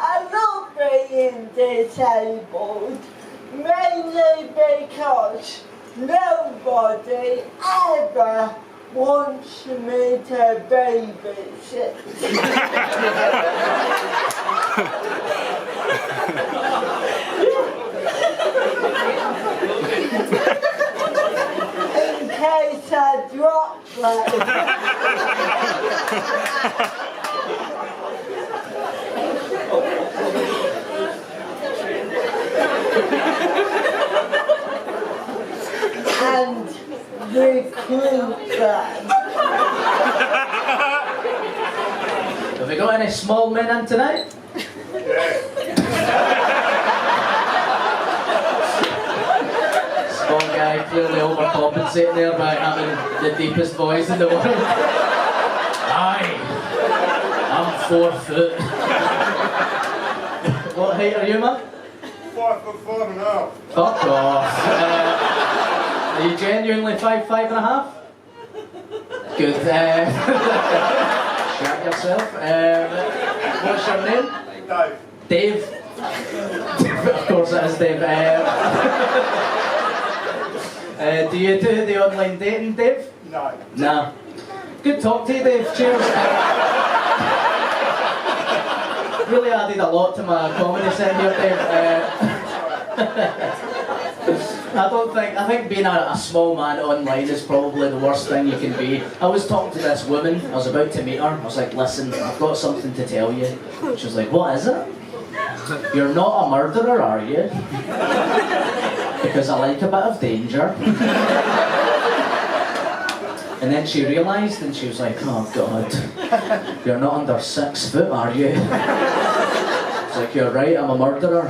I love being disabled, mainly because nobody ever wants me to babysit. In case I drop that. And recruit them. Have we got any small men in tonight? Small guy clearly overcompensating there by having the deepest voice in the world. Aye, I'm 4 foot. What height are you, man? 5'4.5". Fuck off. Are you genuinely 5'5.5"? Good. Shut yourself. What's your name? Dave. Dave? Of course it is Dave. Do you do the online dating, Dave? No. Nah. Good talk to you, Dave. Cheers. Really added a lot to my comedy set here, Dave. I think being a small man online is probably the worst thing you can be. I was talking to this woman, I was about to meet her, I was like, listen, I've got something to tell you. She was like, what is it? You're not a murderer, are you? Because I like a bit of danger. And then she realised and she was like, oh God, you're not under 6 foot, are you? It's like, you're right, I'm a murderer.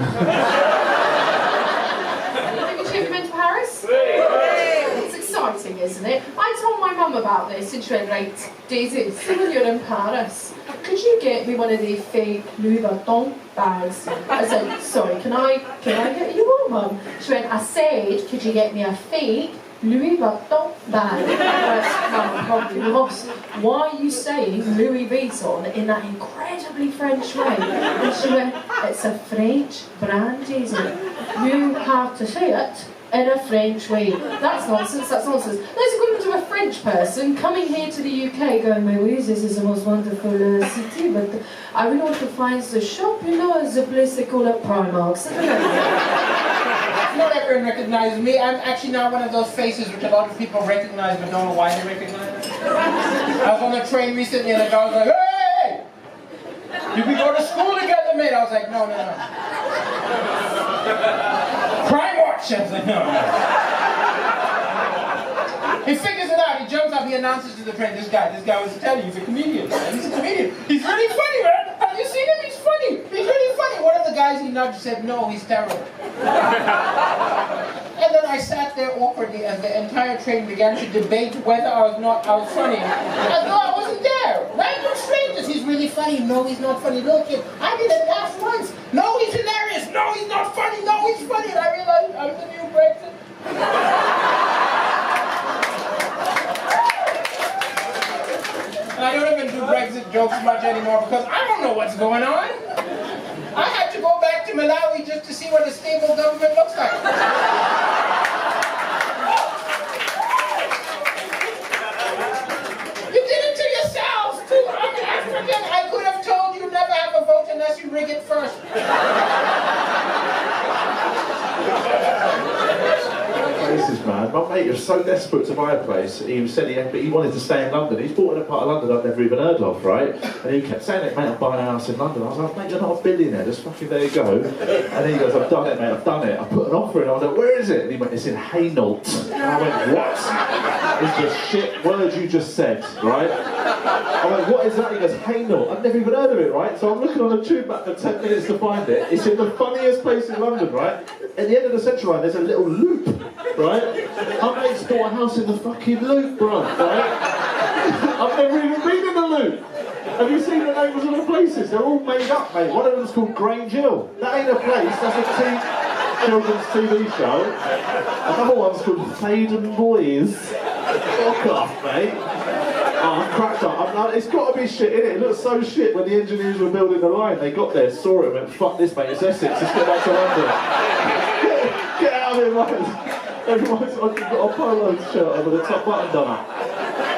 Isn't it? I told my mum about this and she went, right, Daisy, so when you're in Paris, could you get me one of the fake Louis Vuitton bags? I said, sorry, can I get you one, Mum? She went, I said, could you get me a fake Louis Vuitton bag? I went, Mum, I'm probably lost. Why are you saying Louis Vuitton in that incredibly French way? And she went, it's a French brand, Daisy. You have to say it in a French way. That's nonsense, that's nonsense. There's equivalent to a French person coming here to the UK going, my ways, this is the most wonderful city, but I really want to find the shop, you know, the place they call it Primark. Not everyone recognizes me. I'm actually now one of those faces which a lot of people recognize but don't know why they recognize me. I was on a train recently and a guy was like, hey! Did we go to school together, mate? I was like, no. Crime Watch! I was like, no. He figures it out, he jumps up, he announces to the train, this guy was telling you, he's a comedian, man. He's a comedian. He's really funny, man. Have you seen him? He's funny. He's really funny. One of the guys he nudged said, no, he's terrible. And then I sat there awkwardly and the entire train began to debate whether I was funny. As though I wasn't there. Random strangers, he's really funny. No, he's not funny. Look, kid, I didn't laugh once. No, he's hilarious. No, he's not funny. No, he's funny. And I realized I'm the new Brexit. And I don't even do Brexit jokes much anymore because I don't know what's going on. I had to go back to Malawi just to see what a stable government looks like. You did it to yourselves, too. I'm African. I could have told you never have a vote unless you rig it first. Places, man. My mate was so desperate to buy a place. He said he wanted to stay in London. He's bought in a part of London I've never even heard of, right? And he kept saying it, mate, I'm buying a house in London. I was like, mate, you're not a billionaire, just fucking there you go. And he goes, I've done it, mate, I've done it. I put an offer in. I was like, where is it? And he went, it's in Hainault. And I went, what? It's the shit word you just said, right? I went, what is that? He goes, Hainault. I've never even heard of it, right? So I'm looking on the tube map for 10 minutes to find it. It's in the funniest place in London, right? At the end of the Central Line, there's a little loop, right? My mate's bought a house in the fucking loop, bro, right? I've never even been in the loop. Have you seen the names of the places? They're all made up, mate. One of them's called Grange Hill. That ain't a place, that's a children's TV show. Another one's called Faden Boys. Fuck off, mate. I cracked up. It's got to be shit, innit? It looks so shit when the engineers were building the line. They got there, saw it, and went, fuck this, mate, it's Essex, let's get back to London. Get out of here, mate. Everyone's got a polo shirt over the top button done up.